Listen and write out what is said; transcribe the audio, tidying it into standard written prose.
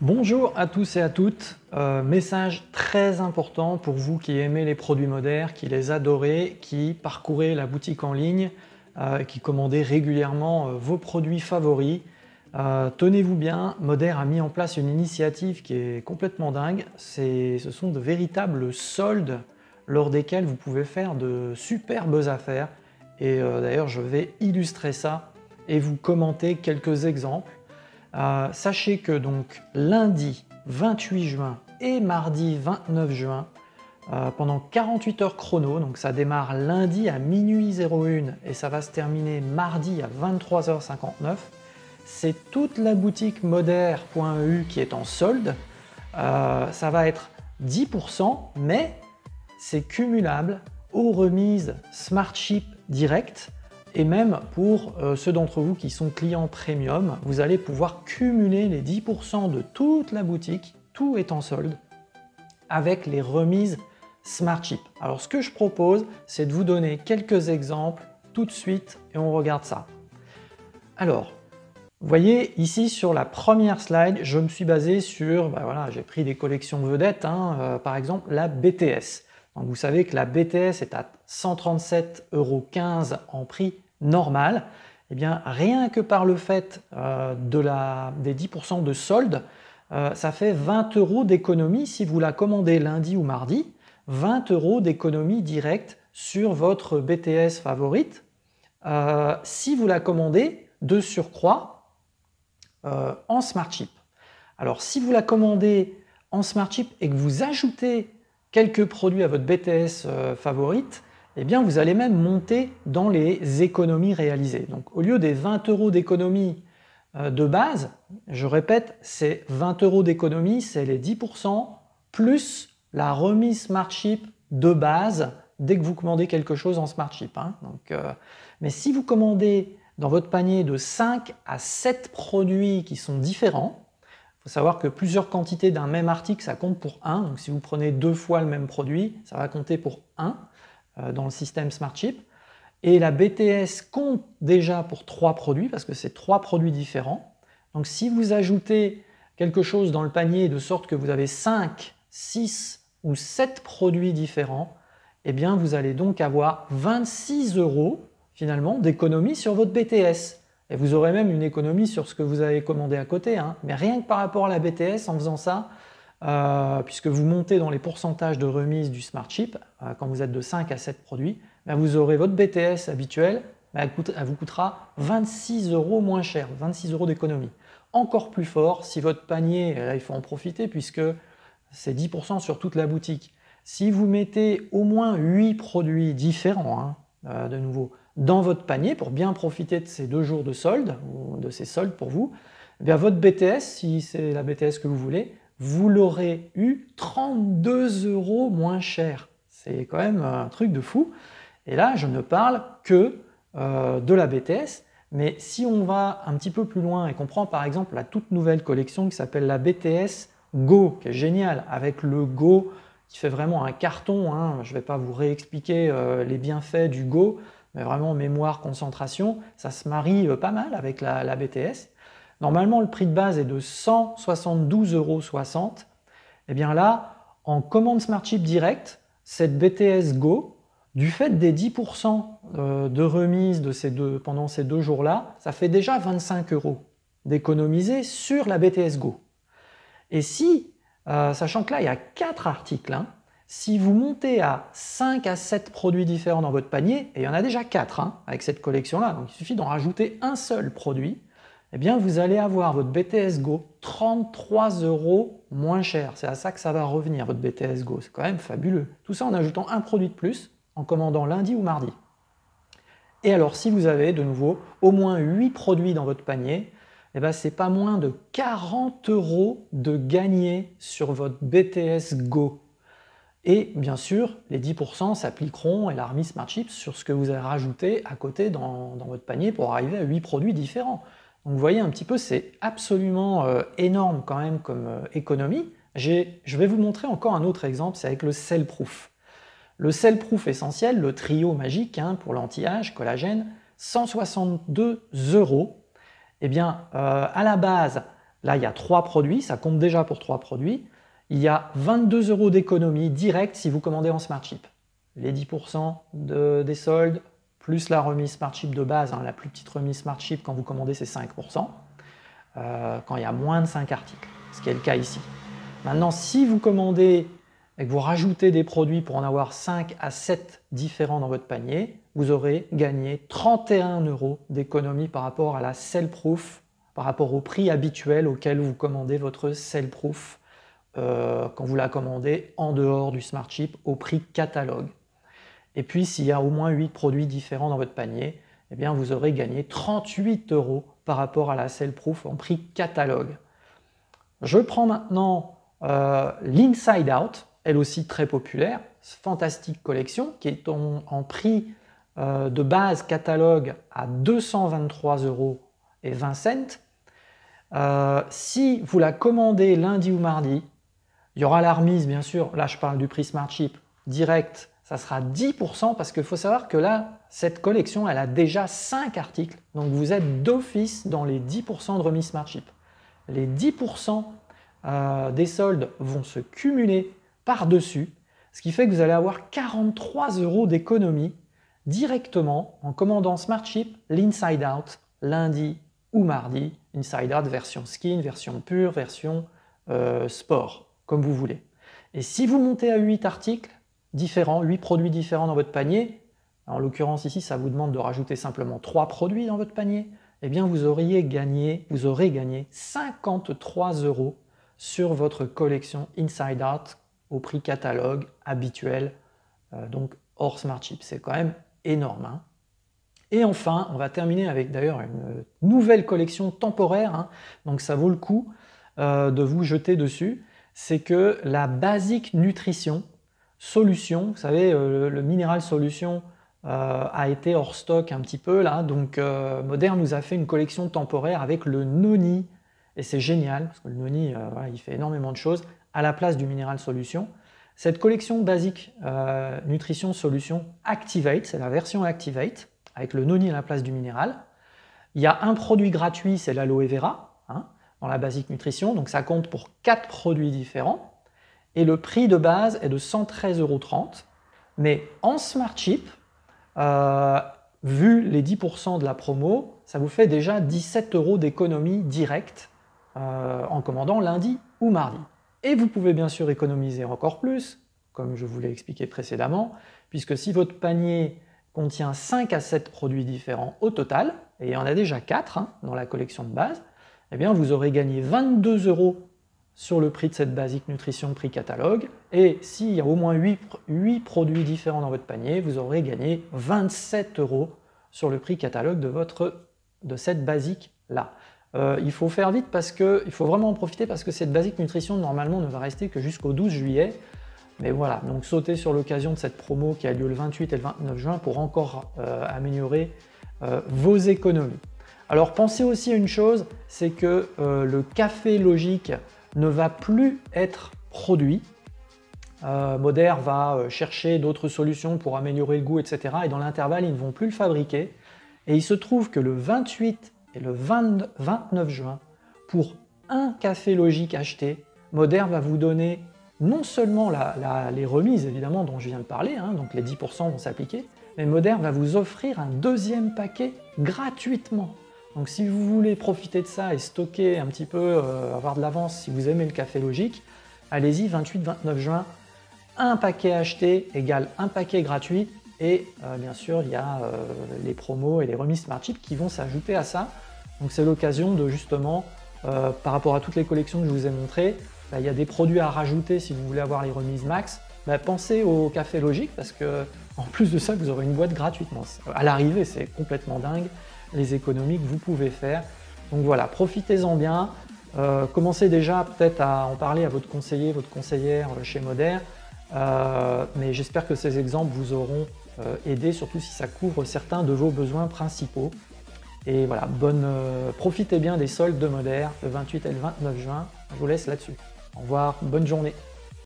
Bonjour à tous et à toutes, message très important pour vous qui aimez les produits Moder, qui les adorez, qui parcourez la boutique en ligne, qui commandez régulièrement vos produits favoris. Tenez-vous bien, Moder a mis en place une initiative qui est complètement dingue. Ce sont de véritables soldes lors desquels vous pouvez faire de superbes affaires. Et d'ailleurs, je vais illustrer ça et vous commenter quelques exemples. Sachez que donc lundi 28 juin et mardi 29 juin, pendant 48 heures chrono, donc ça démarre lundi à minuit 01 et ça va se terminer mardi à 23h59, c'est toute la boutique moder.eu qui est en solde. Ça va être 10%, mais c'est cumulable aux remises Smartship Direct. Et même pour ceux d'entre vous qui sont clients premium, vous allez pouvoir cumuler les 10% de toute la boutique, tout est en solde, avec les remises Smartship. Alors ce que je propose, c'est de vous donner quelques exemples tout de suite et on regarde ça. Alors, vous voyez ici sur la première slide, je me suis basé sur, j'ai pris des collections vedettes, par exemple la BTS. Donc vous savez que la BTS est à 137,15 € en prix normal. Eh bien, rien que par le fait des 10% de solde, ça fait 20 € d'économie si vous la commandez lundi ou mardi, 20 € d'économie directe sur votre BTS favorite. Si vous la commandez de surcroît en Smartship. Alors si vous la commandez en Smartship et que vous ajoutez quelques produits à votre BTS favorite, eh bien vous allez même monter dans les économies réalisées. Donc au lieu des 20 € d'économie de base, je répète, c'est 20 € d'économie, c'est les 10% plus la remise Smartship de base dès que vous commandez quelque chose en Smartship. Mais si vous commandez dans votre panier de 5 à 7 produits qui sont différents, il faut savoir que plusieurs quantités d'un même article, ça compte pour 1. Donc si vous prenez 2 fois le même produit, ça va compter pour 1 dans le système Smartship. Et la BTS compte déjà pour 3 produits, parce que c'est 3 produits différents. Donc si vous ajoutez quelque chose dans le panier de sorte que vous avez 5, 6 ou 7 produits différents, eh bien vous allez donc avoir 26 € finalement d'économie sur votre BTS. Et vous aurez même une économie sur ce que vous avez commandé à côté. Mais rien que par rapport à la BTS, en faisant ça, puisque vous montez dans les pourcentages de remise du Smartship, quand vous êtes de 5 à 7 produits, vous aurez votre BTS habituel, elle vous coûtera 26 € moins cher, 26 € d'économie. Encore plus fort si votre panier, là il faut en profiter puisque c'est 10% sur toute la boutique. Si vous mettez au moins 8 produits différents, de nouveau, dans votre panier pour bien profiter de ces 2 jours de solde, ou de ces soldes pour vous, eh bien votre BTS, si c'est la BTS que vous voulez, vous l'aurez eu 32 € moins cher. C'est quand même un truc de fou. Et là, je ne parle que de la BTS, mais si on va un petit peu plus loin et qu'on prend par exemple la toute nouvelle collection qui s'appelle la BTS Go, qui est géniale, avec le Go qui fait vraiment un carton, je ne vais pas vous réexpliquer les bienfaits du Go, mais vraiment mémoire, concentration, ça se marie pas mal avec la BTS. Normalement, le prix de base est de 172,60 €. Et bien là, en commande Smartship Direct, cette BTS Go, du fait des 10% de remise pendant ces 2 jours-là, ça fait déjà 25 € d'économiser sur la BTS Go. Et si, sachant que là, il y a 4 articles, si vous montez à 5 à 7 produits différents dans votre panier, et il y en a déjà 4 avec cette collection-là, donc il suffit d'en rajouter un seul produit, eh bien vous allez avoir votre BTS Go 33 € moins cher. C'est à ça que ça va revenir, votre BTS Go. C'est quand même fabuleux. Tout ça en ajoutant un produit de plus, en commandant lundi ou mardi. Et alors, si vous avez de nouveau au moins 8 produits dans votre panier, eh bien, c'est pas moins de 40 € de gagné sur votre BTS Go. Et bien sûr, les 10% s'appliqueront et la remise Smartship sur ce que vous avez rajouté à côté dans votre panier pour arriver à 8 produits différents. Donc vous voyez un petit peu, c'est absolument énorme quand même comme économie. Je vais vous montrer encore un autre exemple, c'est avec le Cell Proof. Le Cell Proof essentiel, le trio magique pour l'anti-âge, collagène, 162 €. Eh bien, à la base, Là, il y a 3 produits, ça compte déjà pour 3 produits. Il y a 22 € d'économie directe si vous commandez en Smartship. Les 10% des soldes, plus la remise Smartship de base, hein, la plus petite remise Smartship quand vous commandez, c'est 5%, quand il y a moins de 5 articles, ce qui est le cas ici. Maintenant, si vous commandez et que vous rajoutez des produits pour en avoir 5 à 7 différents dans votre panier, vous aurez gagné 31 € d'économie par rapport à la Sellproof, par rapport au prix habituel auquel vous commandez votre Sellproof quand vous la commandez en dehors du Smartship au prix catalogue. Et puis s'il y a au moins 8 produits différents dans votre panier, eh bien vous aurez gagné 38 € par rapport à la Sellproof en prix catalogue. Je prends maintenant l'Inside Out, elle aussi très populaire, fantastique collection qui est en prix de base catalogue à 223,20 €. Si vous la commandez lundi ou mardi, il y aura la remise bien sûr, là je parle du prix Smartship direct, ça sera 10% parce qu'il faut savoir que là, cette collection elle a déjà 5 articles, donc vous êtes d'office dans les 10% de remise Smartship. Les 10% des soldes vont se cumuler par-dessus, ce qui fait que vous allez avoir 43 € d'économie directement en commandant Smartship, l'Inside Out, lundi ou mardi, Inside Out version skin, version pure, version sport, comme vous voulez. Et si vous montez à 8 articles différents, 8 produits différents dans votre panier, en l'occurrence ici ça vous demande de rajouter simplement 3 produits dans votre panier, eh bien vous aurez gagné 53 € sur votre collection Inside Out au prix catalogue habituel, donc hors Smartship. C'est quand même énorme, hein. Et enfin, on va terminer avec d'ailleurs une nouvelle collection temporaire, hein, donc ça vaut le coup de vous jeter dessus. C'est que la Basic Nutrition Solution, vous savez, le Mineral Solution a été hors stock un petit peu là, donc Moderne nous a fait une collection temporaire avec le Noni, et c'est génial, parce que le Noni, voilà, il fait énormément de choses, à la place du Mineral Solution. Cette collection Basic Nutrition Solution Activate, c'est la version Activate, avec le Noni à la place du minéral. Il y a un produit gratuit, c'est l'aloe vera, hein, dans la Basic Nutrition, donc ça compte pour 4 produits différents. Et le prix de base est de 113,30 €. Mais en Smartship, vu les 10% de la promo, ça vous fait déjà 17 € d'économie directe en commandant lundi ou mardi. Et vous pouvez bien sûr économiser encore plus, comme je vous l'ai expliqué précédemment, puisque si votre panier contient 5 à 7 produits différents au total, et il y en a déjà 4 hein, dans la collection de base, eh bien vous aurez gagné 22 € sur le prix de cette Basic Nutrition prix catalogue, et s'il y a au moins 8 produits différents dans votre panier, vous aurez gagné 27 € sur le prix catalogue de cette Basic là. Il faut faire vite parce que, il faut vraiment en profiter parce que cette Basic Nutrition normalement ne va rester que jusqu'au 12 juillet. Mais voilà, donc sautez sur l'occasion de cette promo qui a lieu le 28 et le 29 juin pour encore améliorer vos économies. Alors pensez aussi à une chose, c'est que le café logique ne va plus être produit. Moderne va chercher d'autres solutions pour améliorer le goût, etc. Et dans l'intervalle, ils ne vont plus le fabriquer. Et il se trouve que le 28 et le 29 juin, pour un café logique acheté, Moderne va vous donner non seulement les remises évidemment dont je viens de parler, hein, donc les 10% vont s'appliquer, mais Moderne va vous offrir un deuxième paquet gratuitement. Donc si vous voulez profiter de ça et stocker un petit peu, avoir de l'avance si vous aimez le café logique, allez-y, 28-29 juin, un paquet acheté égale un paquet gratuit, et bien sûr il y a les promos et les remises Smartship qui vont s'ajouter à ça. Donc c'est l'occasion de justement, par rapport à toutes les collections que je vous ai montrées, il y a des produits à rajouter si vous voulez avoir les remises max. Pensez au café logique parce que en plus de ça vous aurez une boîte gratuitement. À l'arrivée c'est complètement dingue les économies que vous pouvez faire. Donc voilà, profitez-en bien. Commencez déjà peut-être à en parler à votre conseiller, votre conseillère chez Moderne. Mais j'espère que ces exemples vous auront aidé, surtout si ça couvre certains de vos besoins principaux. Et voilà, profitez bien des soldes de Moderne le 28 et le 29 juin. Je vous laisse là-dessus. Au revoir, bonne journée.